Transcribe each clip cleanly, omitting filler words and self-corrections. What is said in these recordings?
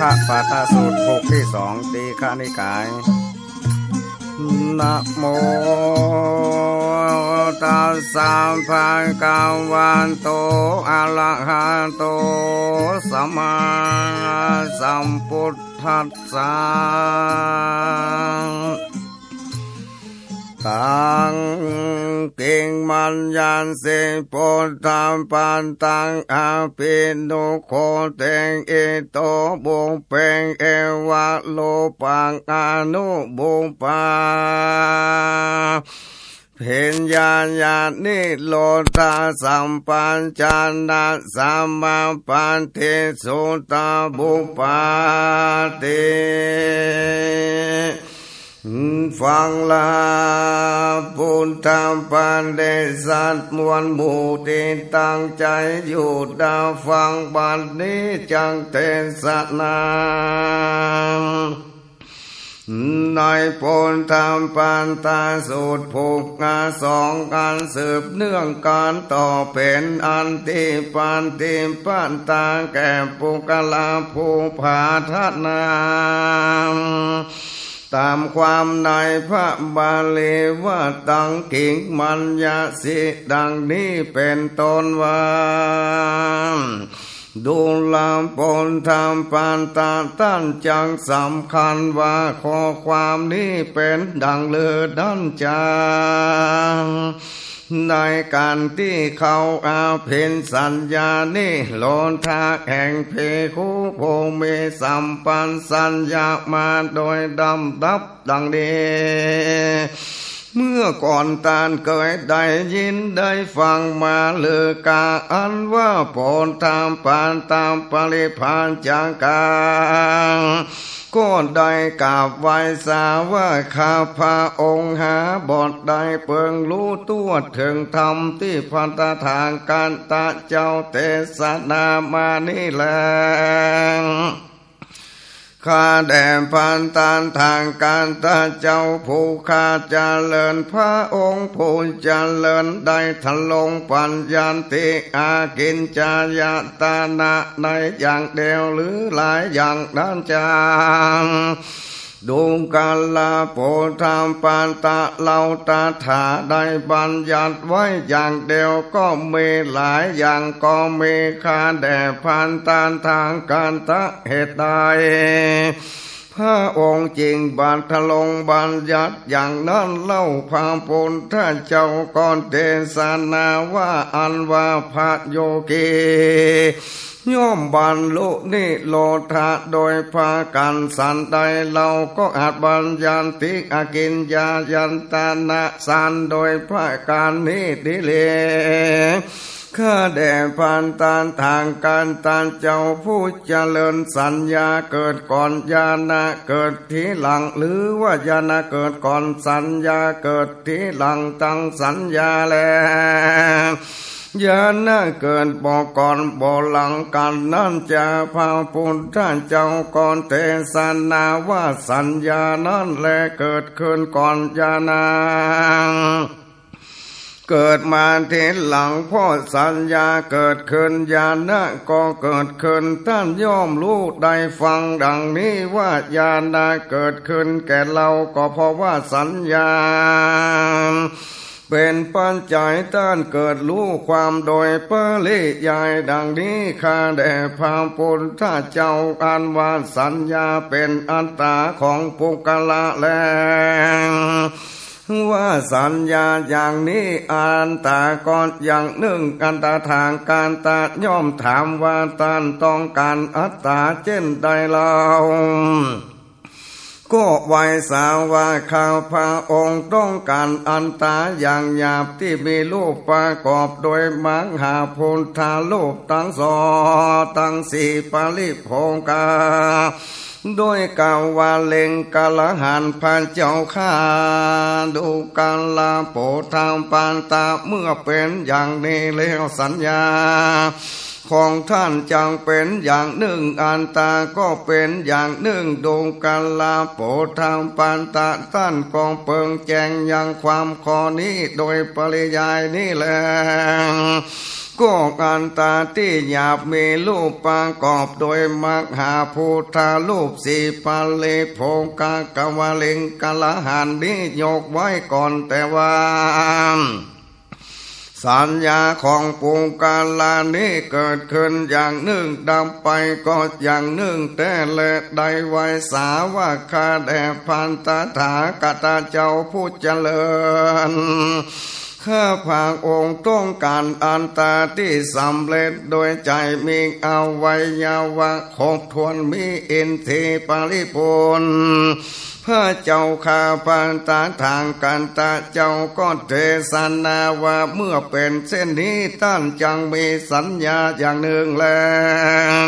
ปาทสูตรบทที่สองตีฆานิกายนะโมตัสสะภะคะวะโตอะระหะโตสัมมาสัมพุทธัสสะตังกิงมัญญาสิพุทธังปันตังอภินุโคเตงเอโตบุเปงเอวะโลปังอนุบุปาเพญญาญาณิโลตาสัมปัญจานะสัมมาปันเทสุตาบุปาติฟังลาปุณธรรมปันเดสัตมวลหมู่ที่ตั้งใจอยู่ดาฟังบัดนี้จังเทศนาในปุณธรรมปันตาสูตรผูกงาสองการสืบเนื่องการต่อเป็นอันติปันติปันตาแก่ปุกลาภูผาทัตนาตามความในพระบาลีว่าตังกิงมัญญาสิดังนี้เป็นต้นว่าดูลามปนธรรมปันตาตั้นจังสำคัญว่าข้อความนี้เป็นดังเลือดันจางในการที่เขาอาเพ็ญสัญญานี้โลนทาแห่งเพคุโพมีสัมปันสัญญามาโดยดำดับดังนี้เมื่อก่อนตานเคยได้ยินได้ฟังมาเลือกาอันว่าโปนตามปานตามปริพานจากกาก็ได้กราบไหว้สาว่าข้าพระองค์หาบทได้เปิงรู้ตัวถึงธรรมที่พันธทางการตะเจ้าเทศนามานี่แลข้าแด่พันตานทางการตาเจ้าผู้ข้าเจริญพระองค์ผู้เจริญได้ทะลงปัญญาติอากินจายตานะในอย่างเดียวหรือหลายอย่างนั้นจางดูกาลาโพธามปานตะเหล่าตาถาได้บัญญัติไว้อย่างเดียวก็มีหลายอย่างก็มีข้าแด่พันตานทางการตะเหตุใดพระองค์จริงบัตรลงบัญญัติอย่างนั้นเล่าพระพุทธเจ้าก่อนเทศนาว่าอันว่าพระโยกีย่อมบรรลุนิโรธะโดยพากันสันใดเราก็อาจบัญญัติอากินญายันตานะสันโดยพระการนี้ดิเลข้าแด่พันตานทางการตานเจ้าผู้เจริญสัญญาเกิดก่อนญาณะเกิดทีหลังหรือว่าญาณะเกิดก่อนสัญญาเกิดทีหลังตั้งสัญญาแล้วญาณะเกิดบ่ก่อนบ่หลังกันนั่นจะพระพุทธเจ้าก่อนเทศนาว่าสัญญานั้นแลเกิดขึ้นก่อนญาณะเกิดมาทีหลังพ่อสัญญาเกิดขึ้นญาณะก็เกิดขึ้นท่านย่อมรู้ได้ฟังดังนี้ว่าญาณะเกิดขึ้นแก่เราก็เพราะว่าสัญญาเป็นปัจจัยต้านเกิดรู้ความโดยปริยายดังนี้ข้าแด่พระพุทธเจ้าอันว่าสัญญาเป็นอัตตาของปุกละแลว่าสัญญาอย่างนี้อันตาก่อนอย่างหนึ่งอันตาทางการตาย่อมถามว่าท่านต้องการอัตตาเช่นใดเล่าก็ไว้สาว่าข้าพระองค์ต้องการอันตาอย่างหยาบที่มีรูปประกอบโดยมหาพุทธารูปทั้งสองทั้งสี่ปริโภคาโดยกาวาเลงกาลหันพันเจ้าข้าดูกาลาโปธามปานตาเมื่อเป็นอย่างนี้แล้วสัญญาของท่านจังเป็นอย่างหนึ่งอันตาก็เป็นอย่างหนึ่งดวงกาลาโปธามปานตาท่านกองเปิงแจงยังความข้อนี้โดยปริยายนี่แหละ ข ก็อันตาที่หยาบมีรูปประกอบโดยมหาพุทธารูปสี่ปาเลโภกากวาลิงกะละหันนี้ยกไว้ก่อนแต่ว่าสัญญาของปุงกาลานี้เกิดขึ้นอย่างหนึ่งดับไปก็อย่างหนึ่งแต่และใดไว้สาวาคาแด่พันตถาคตเจ้าผู้เจริญข้าพระองค์ต้องการอันตาที่สำเร็จโดยใจมีอวัยวะครบถ้วนมีอินทรีย์ปริบูรณ์พระเจ้าข้าพันตาทางกันตาเจ้าก็เทศนาว่าเมื่อเป็นเช่นนี้ท่านจังมีสัญญาอย่างหนึ่งแล้ว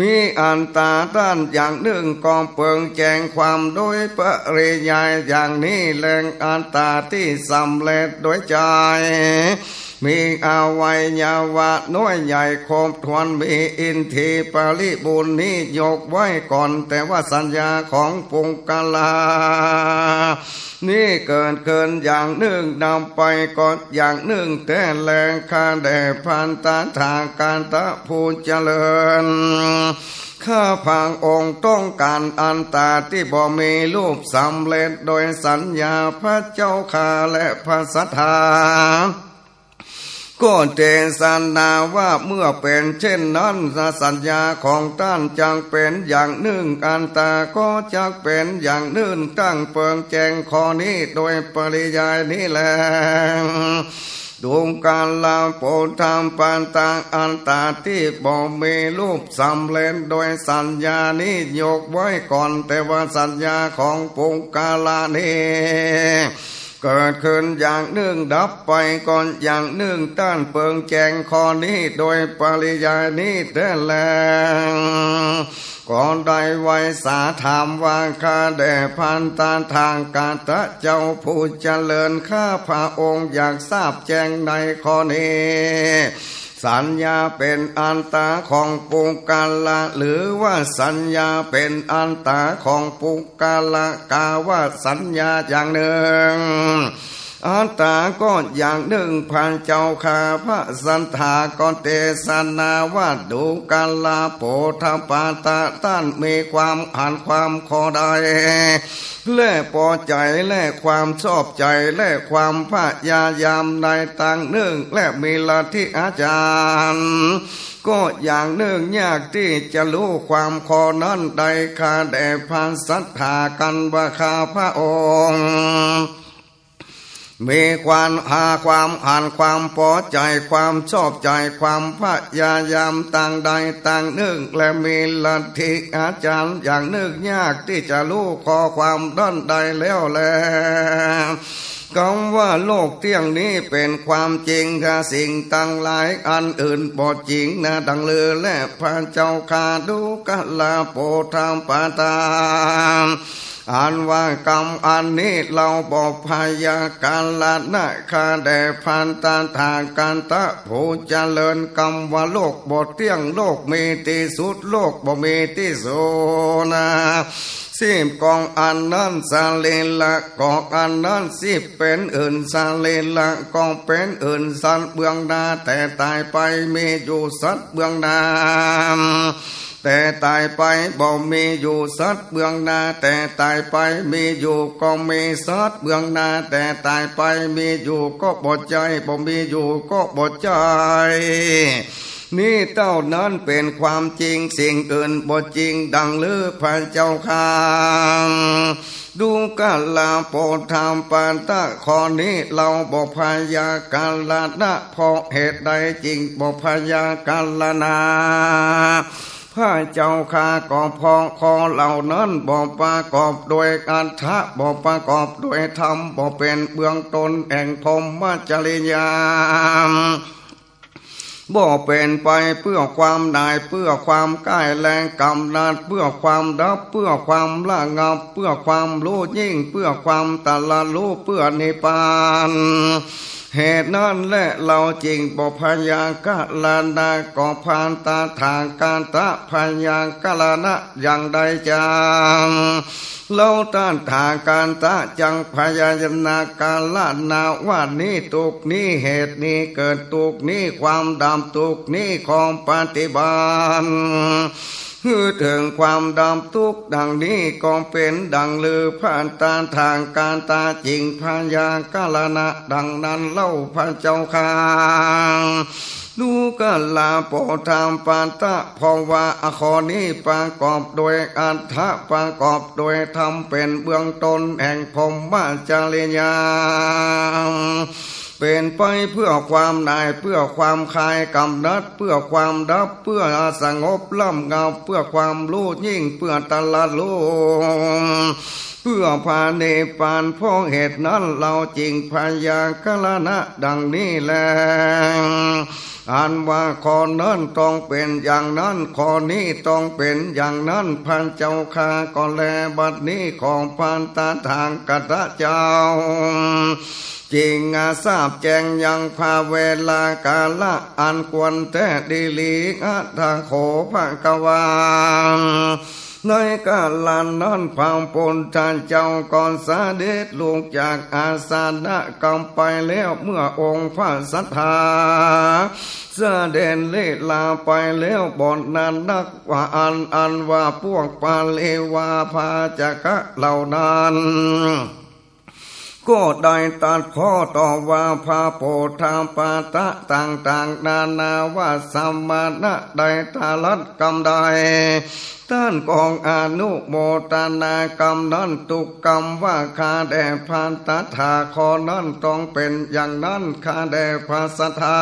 มีอันตาด้านอย่างหนึ่งก็เปิงแจงความโดยปริยายอย่างนี้แหล่งอันตาที่สำเร็จโดยใจมีอวัยวะน้อยใหญ่ครบถ้วนมีอินทรีย์ปริบูรณ์นี้ยกไว้ก่อนแต่ว่าสัญญาของปุงกาลานี่เกิดขึ้นอย่างหนึ่งนำไปก็อย่างหนึ่งแต่แรงคาแด่พันตาทางการตะผู้เจริญข้าพระองค์ต้องการอันตาที่บ่มีรูปสำเร็จโดยสัญญาพระเจ้าข้าและพระสัทธาก็เทศนาว่าเมื่อเป็นเช่นนั้นสัญญาของท่านจังเป็นอย่างหนึ่งอันตาก็จักเป็นอย่างหนึ่งตั้งเปิงแจงข้อนี้โดยปริยายนี้แลดวงการลาโปธรรมปานตางอันตาที่บ่มีรูปสำเร็จโดยสัญญานี้ยกไว้ก่อนแต่ว่าสัญญาของปุงกาลานี้เกิดขึ้นอย่างหนึ่งดับไปก่อนอย่างหนึ่งต้านเปิงแจงข้อนี้โดยปริยายนี้แต่แล้วก่อนได้ไว้สาถามว่าข้าแด่พันตาทางกาตะเจ้าผู้เจริญข้าพระองค์อยากทราบแจ้งในข้อนี้สัญญาเป็นอันตาของปุงกาละหรือว่าสัญญาเป็นอันตาของปุงกาละกาว่าสัญญาอย่างหนึ่งอันตาก็อย่างหนึ่งพันเจ้าข้าพระสันธาก็เทศนาว่าดูกาลาโปธปาตะท่านมีความอ่านความข้อใดและพอใจและความชอบใจและความพยายามในต่างหนึ่งและมีลัทธิอาจารย์ก็อย่างหนึ่งยากที่จะรู้ความข้อนั้นใดข้าแด่พันสัทธากันว่าข้าพระองค์มีความความอ่านความพอใจความชอบใจความพยายามต่างใดต่างหนึ่งและมีลัทธิอาจารย์อย่างหนึ่งยากที่จะรู้ข้อความด้านใดแล้วแลคำว่าโลกเที่ยงนี้เป็นความจริงค่ะสิ่งต่างหลายอันอื่นบ่จริงนะดังลือและพระเจ้าข้าดูกะลาโปธรรมปาตาอันว่ากรรมอันนี้เราบอกพยากาลนะข้าแด่พันตาทางกันตะผู้เจริญกรรมว่าโลกบ่เที่ยงโลกมีที่สุดโลกบ่มีที่สุดนะสิบกองอันนั้นสาเลละกองอันนั้นสิบเป็นอื่นสาเลละกองเป็นอื่นสัตว์เบื้องหน้าแต่ตายไปมีอยู่สัตว์เบื้องหน้าแต่ตายไปบ่มีอยู่สัตว์เบื้องหน้าแต่ตายไปมีอยู่ก็มีสัตว์เบื้องหน้าแต่ตายไปมีอยู่ก็บ่ใจบ่มีอยู่ก็บ่ใจนี่เท่านั้นเป็นความจริงสิ่งอื่นบ่จริงดังลือพระเจ้าข้าดูกาลาโปธรรมปานตะข้อนี้เราบ่พยากาลนะเพราะเหตุใดจริงบ่พยากาลนาพระเจ้าข้าก็พอคอเหล่านั้นบ่ประกอบโดยอัตถะบ่ประกอบโดยธรรมบ่เป็นเบื้องต้นแห่งพรหมจริยาบ่เป็นไปเพื่อความได้เพื่อความใกล้แรงกำนัดเพื่อความดับเพื่อความละงับเพื่อความรู้ยิ่งเพื่อความตรัสรู้เพื่อนิพพาน เหตุนั้นและเราจริงบพยากะลานาก็พานตาทางการตะพยากะลานะอย่างใดจังเราต้านทางการตะจังพยายนาการละนาว่านี้ตุกนี้เหตุนี้เกิดตุกนี้ความดำตุกนี้ของปฏิบัติคือถึงความดำทุกข์ดังนี้ก็เป็นดังลือผ่านตาทางการตาจริงพยากะลานะดังนั้นเล่าพระเจ้าข้าดูกะลาโปธรรมปานตะเพราะว่าข้อนี้ประกอบโดยอัตถะประกอบโดยธรรมเป็นเบื้องต้นแห่งพรหมจรรยาเป็นไปเพื่อความนายเพื่อความคลายกำนัดเพื่อความดับเพื่อสงบล่ำเงาเพื่อความรู้ยิ่งเพื่อตลาดรู้เพื่อพาเนปานเพราะเหตุนั้นเราจริงพยากะลานะดังนี้แลอันว่าข้อนั้นต้องเป็นอย่างนั้นข้อนี้ต้องเป็นอย่างนั้นพันเจ้าข้าก็แลบัดนี้ของพันตาทางกัตเจ้าจริงทราบแจ้งยังพาเวลากาละอันควรแต่ดีลีอัตถโขภกวาในกาลนั้นพามปนท่านเจ้าก่อนสาเด็จลงจากอาสนะกำไปแล้วเมื่อองค์พระสัทธาเสด็จเลลาไปแล้วบ่อนนั้นนักว่าอันว่าพวกปาเลวาพาจักะเหล่านั้นก็ได้ตัดข้อต่อว่าพระโพธาปาตะต่างๆนานาว่าสัมมาณะใดทารัตกรรมใดท่านกองอนุโมทนากรรมนั้นตุกกรรมว่าข้าแด่พานตถาคอนั้นต้องเป็นอย่างนั้นข้าแด่พระสัทธา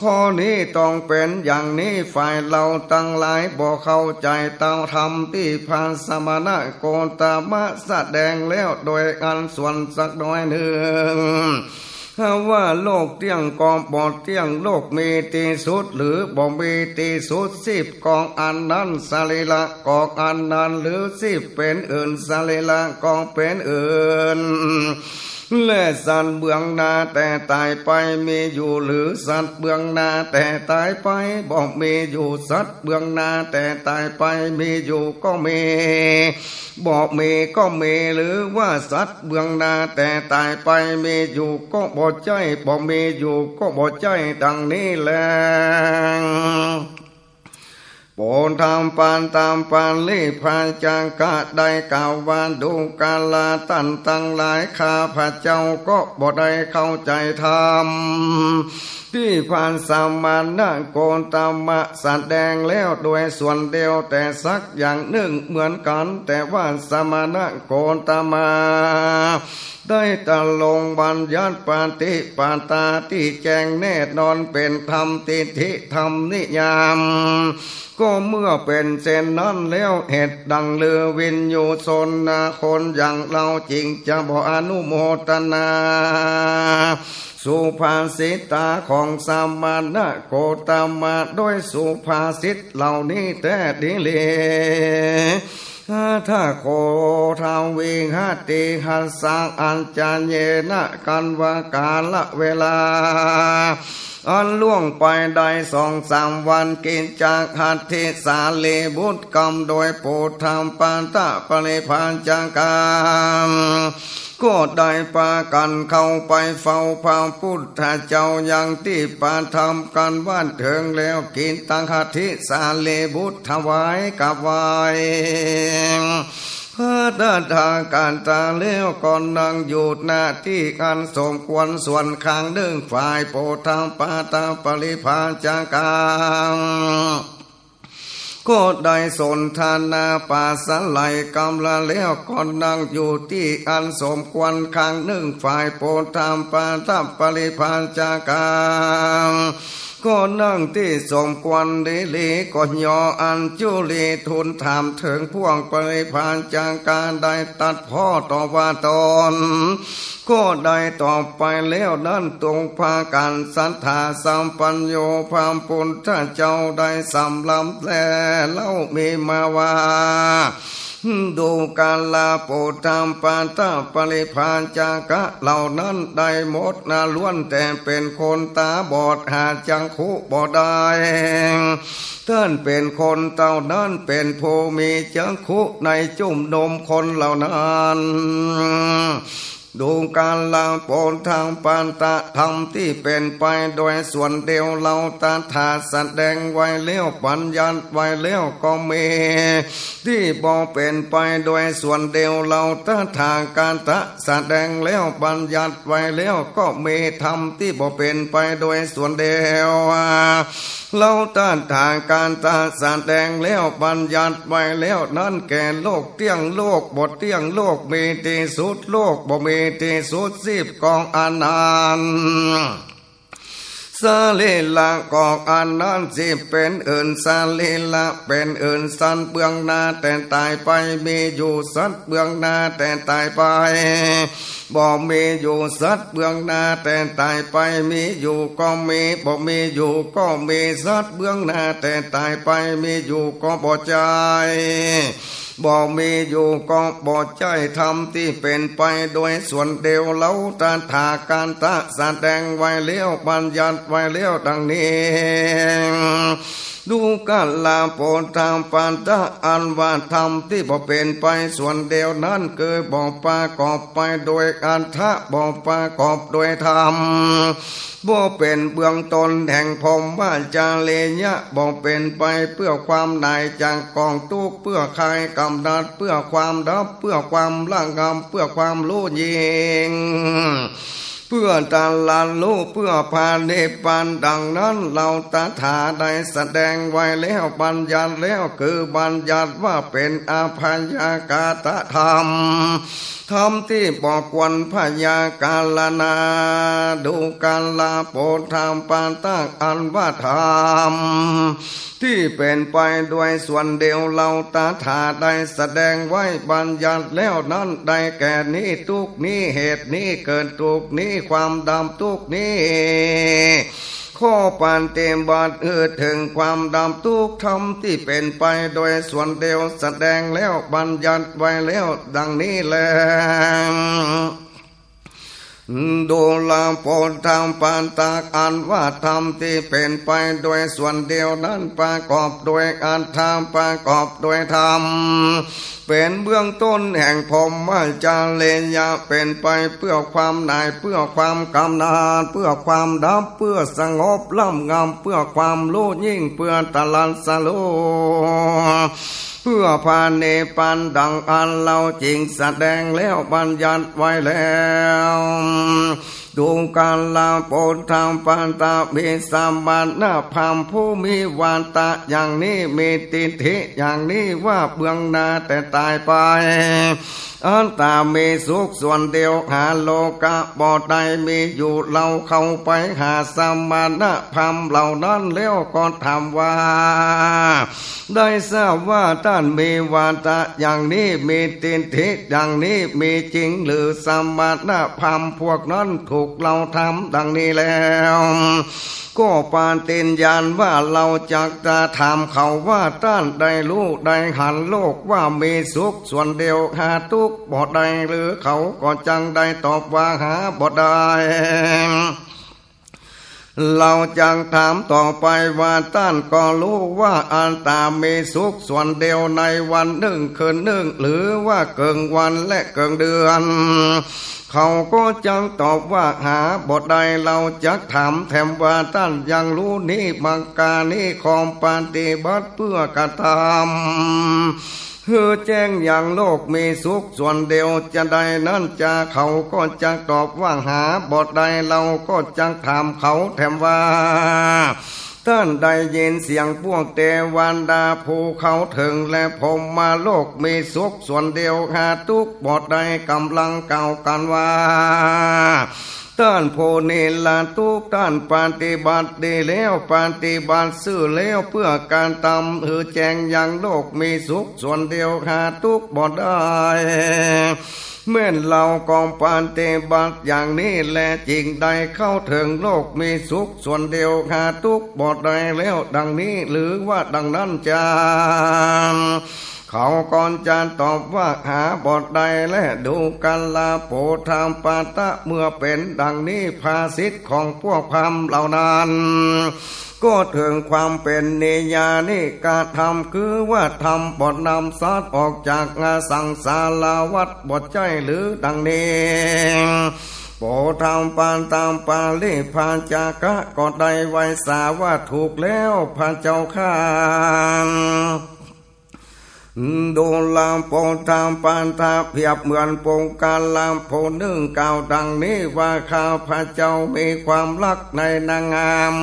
ข้อนี้ต้องเป็นอย่างนี้ฝ่ายเราตั้งหลายบ่เข้าใจตามธรรมที่พระสมณะโกณตามะแสดงแล้วโดยอันส่วนสักน้อยหนึ่งว่าโลกเที่ยงกองบ่เที่ยงโลกมีที่สุดหรือบ่มีที่สุด10กองอันนั้นสรีละกองอันนั้นหรือ10เป็นอื่นสรีละกองเป็นอื่นและสัตว์เบื้องหน้าแต่ตายไปมีอยู่หรือสัตว์เบื้องหน้าแต่ตายไปบ่มีอยู่สัตว์เบื้องหน้าแต่ตายไปมีอยู่ก็มีบ่มีก็มีหรือว่าสัตว์เบื้องหน้าแต่ตายไปมีอยู่ก็บ่ใจบ่มีอยู่ก็บ่ใจดังนี้แลโปรดทำปานตามปานลิพาจังกะได้กล่าวว่าดูกาลาตันตั้งหลายข้าพระเจ้าก็บ่ได้เข้าใจธรรมที่ผ่านสามานะโกณตามะแสดงแล้วโดยส่วนเดียวแต่สักอย่างหนึ่งเหมือนกันแต่ว่าสมณะโกณตามะได้ตะลงบัญญัติปาติปาตาที่แจ้งแน่นอนเป็นธรรมติทิธรรมนิยามก็เมื่อเป็นเช่นนั้นแล้วเหตุดังเลือวินโยชนนาคนอย่างเราจริงจะบ่อนุโมทนาสุภาษิตตาของสามานะโกตามะโดยสุภาษิตเหล่านี้แต่ดีเลยถ้าโคทาวิหติหัสสังอัญจญเยนะกันวากาละเวลาอันล่วงไปได้2-3 วันกินจากหัตถิสาลีบุตรกรรมโดยโปรดทำปานตะปริพานจังกามก็ได้ปากันเข้าไปเฝ้าพระพุทธเจ้าอย่างที่ปาทำกันว่านถึงแล้วกินตังหัตถิสาลีบุตรถวายกับไหวพระดาทางการตาเลี้ยวก่อนนั่งหยุดหน้าที่การสมควรส่วนข้างดึงฝ่ายโปรดทำปาตาปริพานจังกามก็ได้สนทนาป่าสไลกำละแล้วก่อนนั่งอยู่ที่อันสมควรข้างหนึ่งฝ่ายโปรดทำปาตาปริพานจังกามก็นั่งที่สมควรดีลีก็ย่ออันจุลีทูลถามถึงพวงปริพานจังการได้ตัดพ่อต่อว่าตนก็ได้ต่อไปแล้วนั้นตรงพากันสัทธาสัมปัญโยพามปุณถ้าเจ้าได้สำลำแลเล่ามีมาว่า ดูกาลาโปธรรมปาตาปริพานจากะเหล่านั้นได้หมดนาล้วนแต่เป็นคนตาบอดหาจังคุบ่ได้ท่านเป็นคนเต่านั้นเป็นผู้มีจังคุในจุ่มนมคนเหล่านั้นดูการลาโปนทางปานตะธรรมที่เป็นไปโดยส่วนเดียวเราตาถาแสดงไว้แล้วปัญญาไว้แล้วก็มีที่บ่เป็นไปโดยส่วนเดียวเราตาถาการตะแสดงแล้วปัญญาไว้แล้วก็มีธรรมที่บ่เป็นไปโดยส่วนเดียวเราต้านทางการตาแสดงแล้วบัญญัติไว้แล้วนั่นแก่โลกเตี้ยงโลกบ่เตี้ยงโลกมีที่สุดโลกบ่มีที่สุด10กองอนันต์สาลีละกอกอันนั้นสิเป็นอื่นสาลีละเป็นอื่นสันเบื้องหน้าแต่ตายไปมีอยู่สัตว์เบื้องหน้าแต่ตายไปบ่มีอยู่สัตว์เบื้องหน้าแต่ตายไปมีอยู่ก็มีบ่มีอยู่ก็มีสัตว์เบื้องหน้าแต่ตายไปมีอยู่ก็บ่ใจบ่มีอยู่ก็บ่ใจธรรมที่เป็นไปโดยส่วนเดียวเราตถาการตะแสดงไว้แล้วบัญญัติไว้แล้วดังนี้ดูกาลาโปธรรมปานตะอันว่าธรรมที่บ่เป็นไปส่วนเดียวนั้นคือบ่ประกอบไปโดยอัตถะบ่ประกอบโดยธรรมบ่เป็นเบื้องต้นแห่งพรหมว่าจาเลญะบ่เป็นไปเพื่อความนายจากกองทุกข์เพื่อคลายกำนัดเพื่อความดับเพื่อความละงามเพื่อความรู้ยิ่งเพื่อตาลานรู้เพื่อพานิพพานดังนั้นเราตถาได้แสดงไว้แล้วบัญญัติแล้วคือบัญญัติว่าเป็นอภัยกาตธรรมธรรมที่บอกวันพยากาลนาดูกาลาโปธรรมปานตากอันว่าธรรมที่เป็นไปด้วยส่วนเดียวเราตถาได้แสดงไว้บัญญัติแล้วนั้นได้แก่นี้ทุกนี้เหตุนี้เกิดทุกนี้ความดำทุกนี้ข้อปานเต็มบาดถึงความดำทุกธรรมที่เป็นไปโดยส่วนเดียวแสดงแล้วบัญญัติไว้แล้วดังนี้แลดูลาโปธรรมปานตากอันว่าธรรมที่เป็นไปโดยส่วนเดียวนั้นประกอบโดยอัตถะประกอบโดยธรรมเป็นเบื้องต้นแห่งพรหมจาเลญะเป็นไปเพื่อความนายเพื่อความกำนาดเพื่อความดับเพื่อสงบล่ำงามเพื่อความรู้ยิ่งเพื่อตลันสโลเพื่อพาเนปันดังอันเราจริงแสดงแล้วบัญญัติไว้แล้วดูกาลาโปธรรมปันตามีสัมบัตินาพามผู้มีวาตะอย่างนี้มีติทิอย่างนี้ว่าเบื้องหน้าแต่ตายไปอันตามีสุขส่วนเดียวหาโลกะบ่ได้มีอยู่เราเข้าไปหาสัมมานะพามเหล่านั้นแล้วก็ถามว่าได้ทราบว่าท่านมีวาตะอย่างนี้มีติทิอย่างนี้มีจริงหรือสัมมานะพามพวกนั้นถูกเราทำดังนี้แล้วก็ปานตินญาณว่าเราจักจะถามเขาว่าท่านได้รู้ได้หันโลกว่ามีสุขส่วนเดียวหาทุกข์บ่ได้หรือเขาก็จังได้ตอบว่าหาบ่ได้เราจังถามต่อไปว่าท่านก็รู้ว่าอันตามีสุขส่วนเดียวในวันหนึ่งคืนหนึ่งหรือว่าเกินวันและเกินเดือนเขาก็จังตอบว่าหาบ่ได้เราจักถามแถมว่าท่านยังรู้นี้บังกานี้ของปฏิบัติเพื่อกระทำคือแจ้งอย่างโลกมีสุขส่วนเดียวจะได้นั้นจะเขาก็จังตอบว่าหาบ่ได้เราก็จังถามเขาแถมว่าท่านได้ยินเสียงพวกเทวันดาภูเขาถึงและพรหมโลกมีสุขส่วนเดียวหาทุกข์บ่ได้กำลังเก่ากันว่าท่านโพนิลาทุกท่านปฏิบัติดีแล้วปฏิบัติซื่อแล้วเพื่อการทำแจ้งอย่างโลกมีสุขส่วนเดียวหาทุกข์บ่ได้เมื่อเรากองปฏิบัติอย่างนี้แลจริงได้เข้าถึงโลกมีสุขส่วนเดียวหาทุกข์บ่ได้แล้วดังนี้หรือว่าดังนั้นจา เขาก่อนจะตอบว่าหาบทใดและดูกันลาโปธามปาตะเมื่อเป็นดังนี้ภาษิตของพวกพราหมณ์เหล่านั้นก็ถึงความเป็นเนยานิกาธรรมคือว่าธรรมบทนำสัตว์ออกจากงาสังสารวัฏบทใจหรือดังนี้โปธรรมปานตามปาลิพาจากะก็ได้ไว้สาว่าถูกแล้วพระเจ้าข้าดูลามโปธามปานตาเพียบเหมือนปงการลามโพนึ่งกล่าวดังนี้ว่าข้าพระเจ้ามีความรักในนางงาม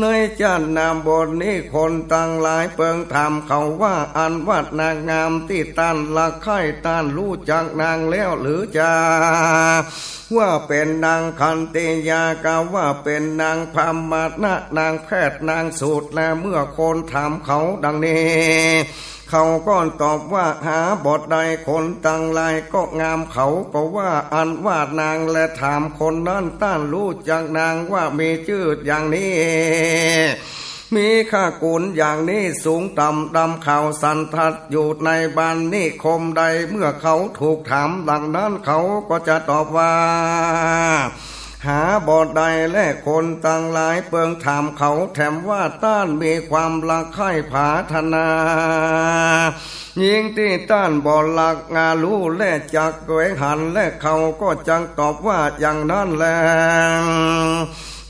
ในจันนามบทนี้คนตั้งหลายเปิงถามเขาว่าอันวัดนางงามที่ต้านละไข่ต้านรู้จักนางแล้วหรือจะว่าเป็นนางคันติยากาว่าเป็นนางพามนะนางแพทย์นางสูตรและเมื่อคนถามเขาดังนี้เขาก็ตอบว่าหาบทใดคนตั้งหลายก็งามเขาก็ว่าอันว่านางและถามคนนั้นต้านรู้จักนางว่ามีชื่ออย่างนี้มีข้ากุลอย่างนี้สูงต่ำดำข่าวสันทัดอยู่ในบ้านนิคมใดเมื่อเขาถูกถามดังนั้นเขาก็จะตอบว่าหาบทใดและคนตั้งหลายเปิงถามเขาแถมว่าต้านมีความรักใคร่ผาธนายิงที่ต้านบ่หลักงารู้และจักเวหันและเขาก็จังตอบว่าอย่างนั้นแล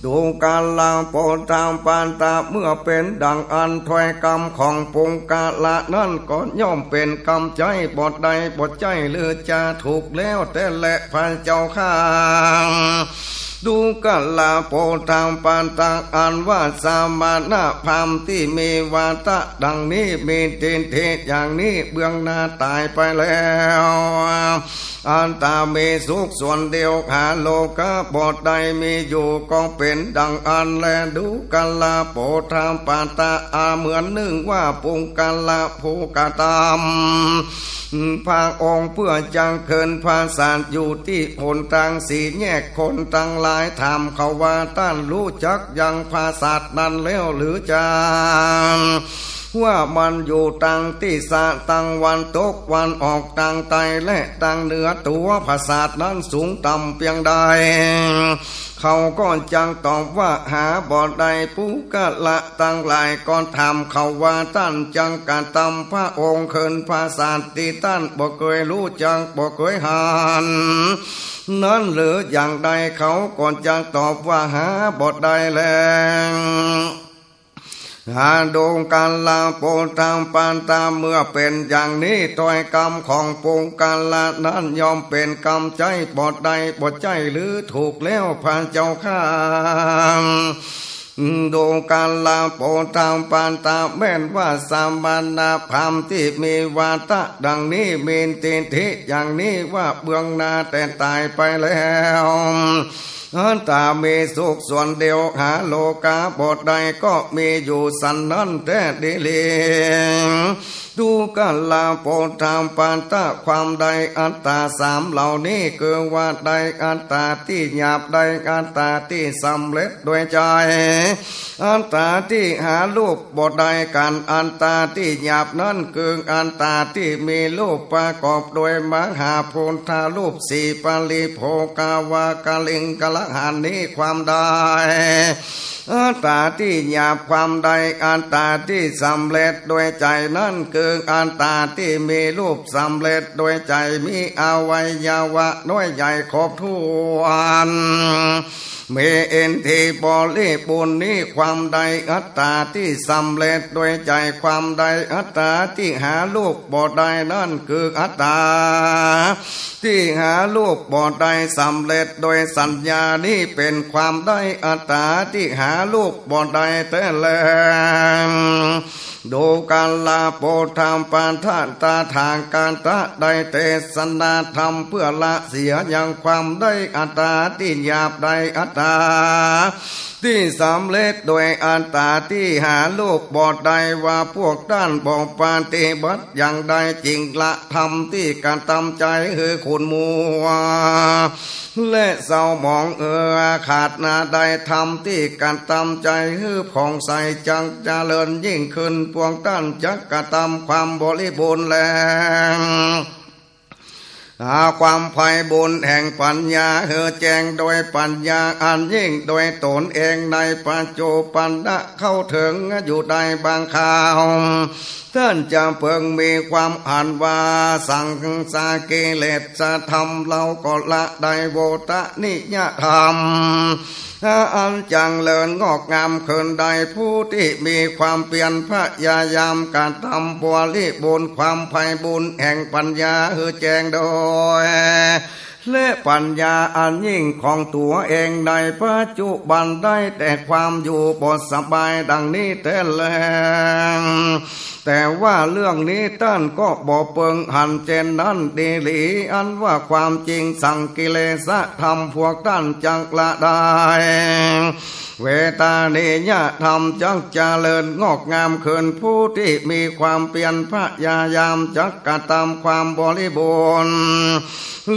ดูการลาโปตามปานตาเมื่อเป็นดังอันถอยกรรมของปุงกาละนั่นก็ย่อมเป็นกรรมใจบทใดบทใจหรือจะถูกแล้วแต่แหละพระเจ้าข้าดูกันลาโปตามปานตาอันว่าสามานะพามที่มีวาตะดังนี้มีเทนเทอย่างนี้เบื้องหน้าตายไปแล้วอันตามีสุขส่วนเดียวหาโลกะบทใดมีอยู่ก็เป็นดังอันแลดูกันลาโปตามปานตาเหมือนหนึ่งว่าปุงกันลาภูกตามพระองค์เพื่อจังเคินภาษาอยู่ที่ผลต่างสีแยกคนตั้งหลายถามเขาว่าต้านรู้จักยังภาษานั้นแล้วหรือจางว่ามันอยู่ตั้งที่สะตั้งวันตกวันออกตั้งไตและตั้งเหนือตัวภาษานั้นสูงต่ำเพียงใดเขาก็จังตอบว่าหาบ่ใดผู้กะละตั้งหลายก่อนถามเขาว่าท่านจังการตำพระองค์เคินภาษาที่ท่านบ่เคยรู้จังบ่เคยหานนั้นหรืออย่างใดเขาก่อนจังตอบว่าหาบ่ใดแล้วหาดงการลาโปตามปานตามเมื่อเป็นอย่างนี้ถอยกรรมของปุงกาละนั้นยอมเป็นกรรมใจบทใดบทใจหรือถูกแล้วพระเจ้าข้าดูการลาโปตามปานตาแม่นว่าสามานาพามที่มีวาตะดังนี้มีติทิอย่างนี้ว่าเบื้องหน้าแต่ตายไปแล้วอันตามีสุขส่วนเดียวหาโลกาบทใดก็มีอยู่สันนั้นแต่ดีเลดูกันลาโปตามปานตาความใดอัตตาสามเหล่านี้คือว่าใดอัตตาที่หยาบใดอัตตาที่สำเร็จโดยใจอัตตาที่หารูปบทใดกันอัตตาที่หยาบนั้นคืออัตตาที่มีรูปประกอบโดยมหาพุทธารูปสี่ปาลิโภกาวากาลิงกละหานี้ความใดอัตตาที่หยาบความใดอัตตาที่สำเร็จโดยใจนั่นคืออัตตาที่มีรูปสำเร็จโดยใจมีอวัยวะน้อยใหญ่ครบถ้วนมีเอ็นทีบริบูรณ์นี้ความใดอัตตาที่สำเร็จโดยใจความใดอัตตาที่หารูปบ่ใดนั่นคืออัตตาที่หารูปบ่ใดสำเร็จโดยสัญญานี้เป็นความได้อัตตาที่หารูปบ่ใดแต่แลดูการลาโปธรรมปานท่านตาทางการตะได้เทศนาธรรมเพื่อละเสียอย่างความได้อัตตาที่หยาบได้อัตตาที่สำเร็จโดยอัตตาที่หาลูกบอดใดว่าพวกด้านบอกปาฏิบัติอย่างใดจริงละธรรมที่การตำใจคือคุณมัวและเศร้าหมองขาดนาใดธรรมที่การตำใจคือผ่องใสจังเจริญยิ่งขึ้นปุ วงท่านจักกระทำความบริบูรณ์แล้วความไพ่บุญแห่งปัญญาเฮือแจ้งโดยปัญญาอันยิ่งโดยตนเองในปัจจุบันเข้าถึงอยู่ได้บางคราวท่านจะเพิ่งมีความอ่านว่าสังสากิเลสธรรมเราก็ละได้โวตนิยธรรมอันจังเลินงอกงามขึ้นได้ผู้ที่มีความเปลี่ยนพยายามการทำบริบูรณ์ความไพ่บุญแห่งปัญญาฮือแจ้งโดยและปัญญาอันยิ่งของตัวเองในปัจจุบันได้แต่ความอยู่บทสบายดังนี้แต่แล้วแต่ว่าเรื่องนี้ท่านก็บอกเปิงหันเจนนั้นดีหลีอันว่าความจริงสั่งกิเลสธรรมพวกท่านจักละได้เวตานิยธรรมจักเจริญงอกงามขึ้นผู้ที่มีความเปลี่ยนพยายามจักกระทำความบริบูรณ์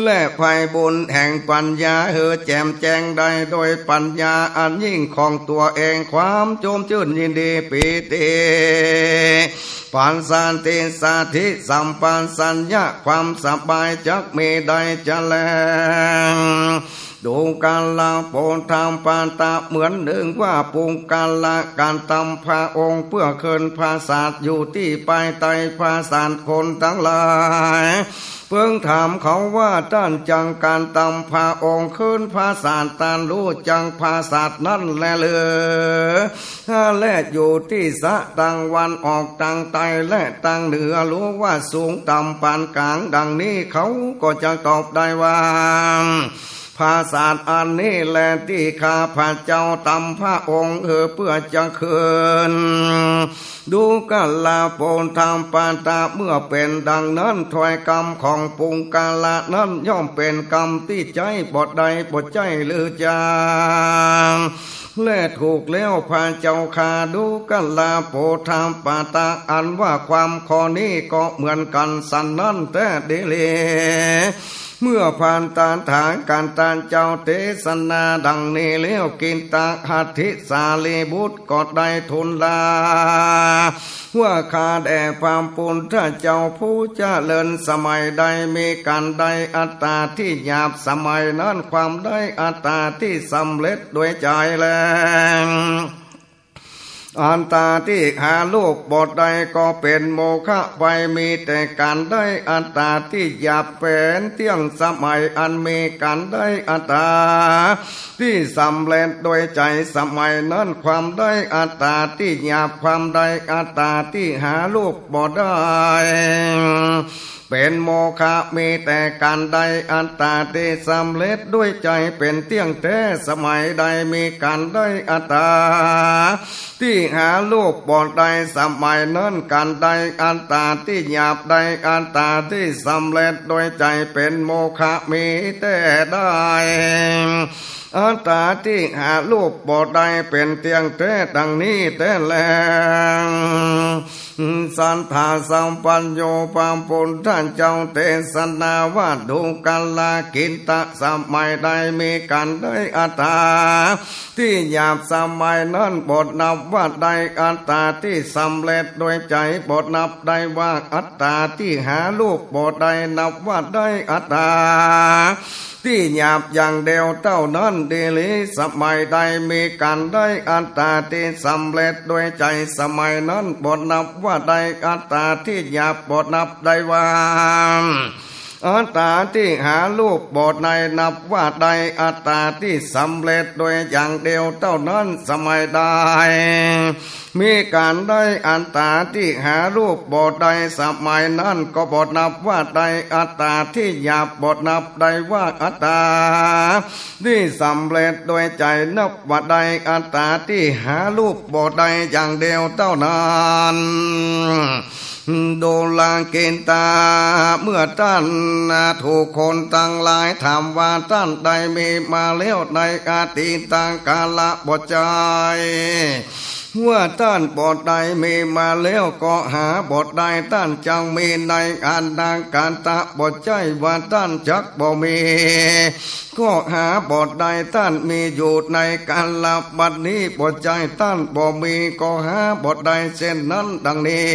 และไพ่บุญแห่งปัญญาเฮือแจ่มแจ้งได้โดยปัญญาอันยิ่งของตัวเองความโจมชื่นยินดีปีติปัญสันติสาธิสัมปันสัญญาความสบายจักมีได้เจริญดูการละโปนทำปานตาเหมือนหนึ่งว่าปุงการละการทำพระองค์เพื่อเคินภาษาอยู่ที่ปลายไตภาษาคนทั้งหลายเพิ่งถามเขาว่าท่านจังการตำพระองค์ขึ้นภาษาตานรู้จังภาษานั่นแลเลือและอยู่ที่สะตังวันออกตังใต้และตังเหนือรู้ว่าสูงต่ำปานกลางดังนี้เขาก็จะตอบได้ว่าภาษาอันนี้แหละที่ข้าพระเจ้าตำพระองค์เพื่อจะคืนดูกัลลาโปนทำปานตาเมื่อเป็นดังนั้นถอยกรรมของปุงกาละนั้นย่อมเป็นกรรมที่ใจบทใดบทใจหรือจางและถูกแล้วพระเจ้าข้าดูกัลลาโปทำปานตาอันว่าความข้อนี้ก็เหมือนกันสันนั้นแต่เดเลเมื่อผ่านตานฐานการตานเจ้าเทศนาดังนี้แล้วกินตาหัตถิสาลีบุตรก็ได้ทูลลาว่าข้าแด่พระพุทธเจ้าผู้เจริญสมัยใดมีการใดอัตตาที่หยาบสมัยนั้นความได้อัตตาที่สำเร็จด้วยใจแล้วอันตาที่หาลูกบทใดก็เป็นโมฆะไปมีแต่การได้อัตตาที่หยาบเป็นเที่ยงสมัยอันมีการได้อัตตาที่สำเร็จโดยใจสมัยนั้นความได้อัตตาที่หยาบความได้อัตตาที่หาลูกบทได้เป็นโมฆะมีแต่การใดอัตตาที่สำเร็จด้วยใจเป็นเที่ยงแท้สมัยใดมีการได้อัตตาที่หาลูกบ่ได้สมัยนั้นการได้อัตตาที่หยาบได้อัตตาที่สำเร็จโดยใจเป็นโมฆะมีแต่ได้อัตตาที่หาลูกบ่ได้เป็นเที่ยงแท้ดังนี้แต่แล้วสันทาสัมปัญโยปามปุณท่านเจ้าเทศนาว่าดูกัลลากินตะสมัยใดมีการได้อัตตาที่หยาบสมัยนั้นบทนับว่าได้อัตตาที่สำเร็จโดยใจบทนับได้ว่าอัตตาที่หาลูกบทใดนับว่าได้อัตตาที่หยาบอย่างเดียวเท่านั้นเดลิสมัยใดมีการได้อัตตาที่สำเร็จโดยใจสมัยนั้นบทนับว่าได้อัตตาที่หยาบบทนับได้ว่าอัตตาที่หาลูกบทในนับว่าได้อัตตาที่สำเร็จโดยอย่างเดียวเท่านั้นสมัยใดมีการได้อัตตาที่หาลูกบทใดสมัยนั้นก็บทนับว่าได้อัตตาที่หยาบบทนับได้ว่าอัตตาที่สำเร็จโดยใจนับว่าได้อัตตาที่หาลูกบทใดอย่างเดียวเท่านั้นโดลาเกณตาเมื่อท่านถูกคนตั้งหลายถามว่าท่านใดมีมาแล้วในอาทิตังกาละบทใจ ว่าต้านบทใดมีมาแล้วก็หาบทใดต้านจังมีในอันดังการตะบทใจว่าต้านจักบ่มีก็หาบทใดต้านมีอยู่ในการละบัดนี้บทใจต้านบ่มีก็หาบทใดเช่นนั้นดังนี้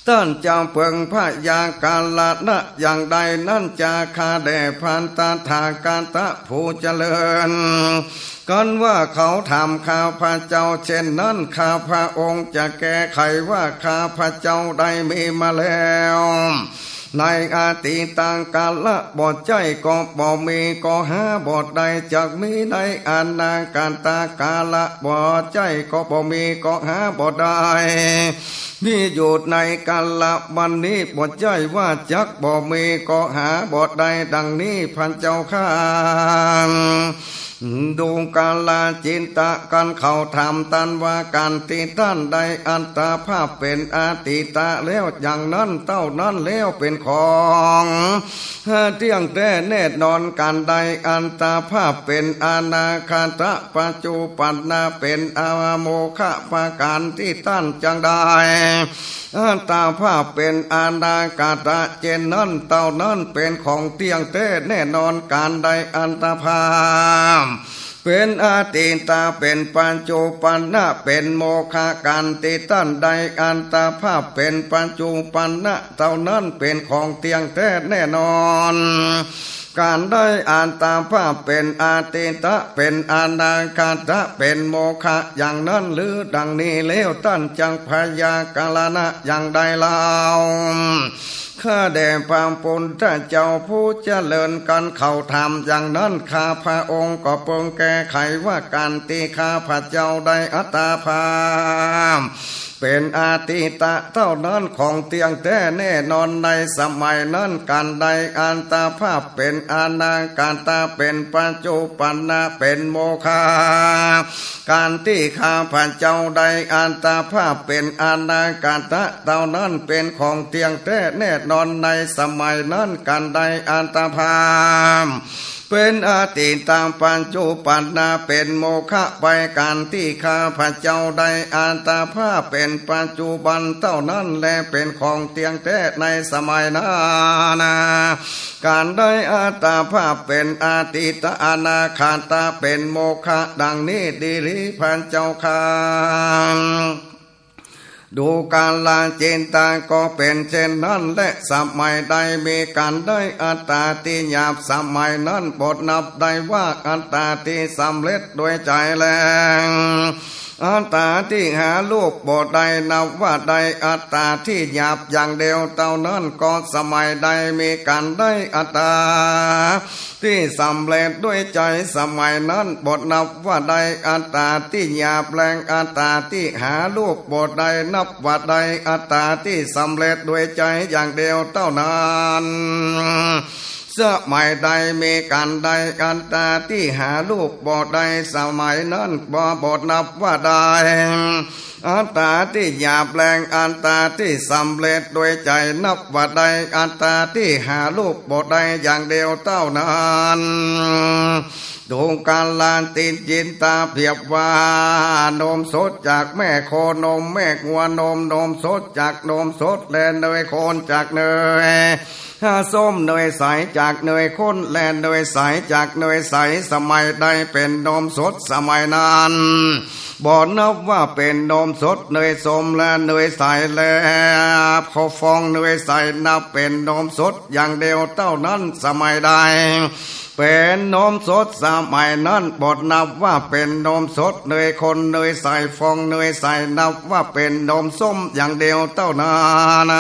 ต้านจำเพิงพระยากาลนะอย่างใดนั่นจะคาแด่พันตาถาการตะผู้เจริญกันว่าเขาทำข้าพระเจ้าเช่นนั้นข้าพระองค์จะแก้ไขว่าข้าพระเจ้าได้มีมาแล้วในอาติตังกาละบทใจก็บ่มีก็หาบทใดจักมีในอนาการตากาละบทใจก็บ่มีก็หาบทใดมีอยู่ในกาละวันนี้บทใจว่าจักบ่มีก็หาบทใดดังนี้พันเจ้าข้าดูกาลาจินตะกันเขาทำตันว่าการติท่านใดอันตาภาพเป็นอาติตะแล้วอย่างนั้นเต้านั้นแล้วเป็นของเที่ยงแต่แน่นอนการใดอันตาภาพเป็นอนาคาตะปัจจุปันนาเป็นอาวโมฆะปาการที่ท่านจังได้อันตาภาพเป็นอนาคาตะเจนนั้นเต้านั้นเป็นของเที่ยงแต่แน่นอนการใดอันตาภาพเป็นอาติตาเป็นปัจจุปันนะเป็นโมฆะการติตันใดอันตาภาพเป็นปัจจุปันนะเท่านั้นเป็นของเที่ยงแท้แน่นอนการได้อ่านตามภาพเป็นอาติตะเป็นอนาคาตะเป็นโมฆะอย่างนั้นหรือดังนี้แล้วท่านจังพยากาลนะอย่างใดเล่าข้าแด่พระพุทธเจ้าผู้เจริญกันเขาทำอย่างนั้นข้าพระองค์ก็เพิ่งแก้ไขว่าการตีข้าพระเจ้าได้อัตตาภาพเป็นอาติตะเท่านั้นของเตียงแท้แน่นอนในสมัยนั้นการใดอันตาภาพเป็นอนาการตาเป็นปัจจุปันนาเป็นโมฆะการที่ข้าพระเจ้าได้อันตาภาพเป็นอนาการตะเท่านั้นเป็นของเตียงแท้แน่นอนในสมัยนั้นการใดอันตาภาพเป็นอาติตามปัจจุปันนาเป็นโมฆะไปการที่ข้าพระเจ้าได้อันตาภาพเป็นปัจจุบันเท่านั้นแลเป็นของเตียงแท้ในสมัยนั้นการได้อัตตาภาพเป็นอาติตาอนาคาตาเป็นโมฆะดังนี้ดีหรือพันเจ้าข้าดูการลาจินตาก็เป็นเช่นนั้นและสมัยใดมีการได้อัตตาที่หยาบสมัยนั้นบทนับได้ว่าอัตตาที่สำเร็จด้วยใจแรงอัตตาที่หาลูกบทใดนับว่าใดอัตตาที่หยาบอย่างเดียวเท่านั้นก็สมัยใดมีการได้อัตตาที่สำเร็จด้วยใจสมัยนั้นบทนับว่าใดอัตตาที่หยาบแรงอัตตาที่หาลูกบทใดนับว่าใดอัตตาที่สำเร็จด้วยใจอย่างเดียวเท่านั้นสมัยใดมีการใดอัตตาที่หาลูกบทใดสมัยนั้นบทนับว่าใดอัตตาที่หยาบแรงอัตตาที่สำเร็จด้วยใจนับว่าใดอัตตาที่หาลูกบทใดอย่างเดียวเท่านั้นดวงการลานตินจินตาเพียบว่านมสดจากแม่โคนมแม่งัวนมสดจากนมสดและเนยโคนจากเนยส้มเนยใสจากเนยข้นและเนยใสจากเนยใสสมัยใดเป็นนมสดสมัยนั้นบ่นับว่าเป็นนมสดเนยส้มและเนยใสแล้วพอฟองเนยใสนับเป็นนมสดอย่างเดียวเท่านั้นสมัยใดเป็นนมสดสมัยนั้นบทนับว่าเป็นนมสดเนยคนเนยใสฟองเนยใสนับว่าเป็นนมส้มอย่างเดียวเท่านั้น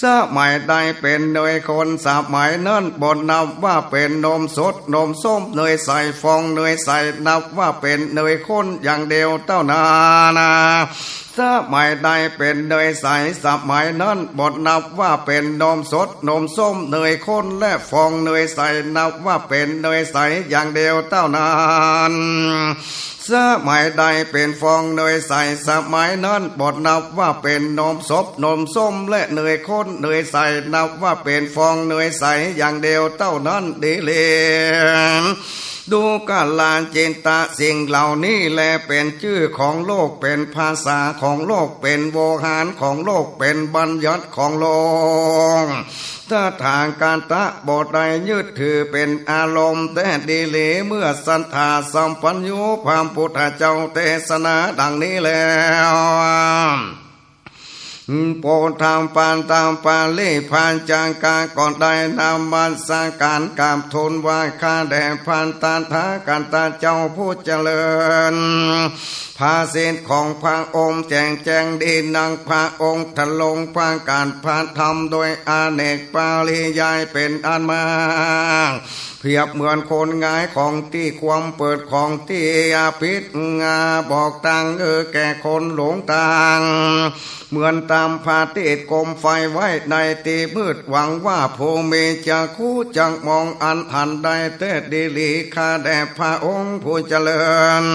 สมัยใดเป็นเนยคนสมัยนั้นบทนับว่าเป็นนมสดนมส้มเนยใสฟองเนยใสนับว่าเป็นเนยข้นอย่างเดียวเท่านั้นสมัยใดเป็นเนยใสสมัยนั้นบทนับว่าเป็นนมสดนมส้มเนยข้นและฟองเนยใสนับว่าเป็นเนยใสอย่างเดียวเท่านั้นสมัยใดเป็นฟองเนยใสสมัยนั้นบทนับว่าเป็นนมสดนมส้มและเนยข้นเนยใสนับว่าเป็นฟองเนยใสอย่างเดียวเท่านั้นดีเลย ดูกาลาจินตะสิ่งเหล่านี้แลเป็นชื่อของโลกเป็นภาษาของโลกเป็นโวหารของโลกเป็นบัญญัติของโลกถ้าทางการตะบทใดยึดถือเป็นอารมณ์แต่ดีเลเมื่อสันธาสัมปัญญูพระพุทธเจ้าเทศนาดังนี้แล้วโปรดทำปานตามปาลีผ่านจางกาก่อนได้นำมันสังการกราบทูลไหว้ข้าแด่พันตาทากันตาเจ้าผู้เจริญภาสิทธิ์ของพระองค์แจงดีนังพระองค์ทะลงพระการพระธรรมโดยอาเนกปาริยายเป็นอันมากเพียบเหมือนคนงายของที่ความเปิดของที่อาภิษงาบอกตังแก่คนหลงทางเหมือนตามพาติดกลมไฟไว้ในตีมืดหวังว่าผู้มีจะคู่จังมองอันหันใดเตดีลีข้าแด่พระองค์ผู้เจริญ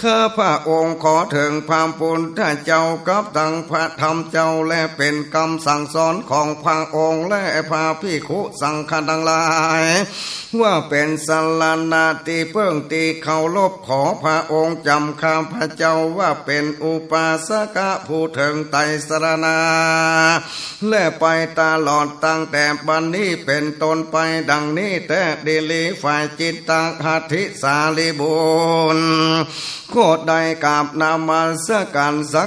ข้าพระองค์ขอถึงพระพุทธเจ้ากับตั้งพระธรรมเจ้าและเป็นคำสั่งสอนของพระองค์และพระภิกขุสังฆทั้งหลายว่าเป็นสรณะที่เพิ่งตีเคารพขอพระองค์จำข้าพระเจ้าว่าเป็นอุปาสกะผู้ถึงไตรสรณะและไปตลอดตั้งแต่บัดนี้เป็นต้นไปดังนี้แต่ดิลีฝ่ายจิตตังหัตถิสาลีบุญโคดใดกราบนามัสการสัก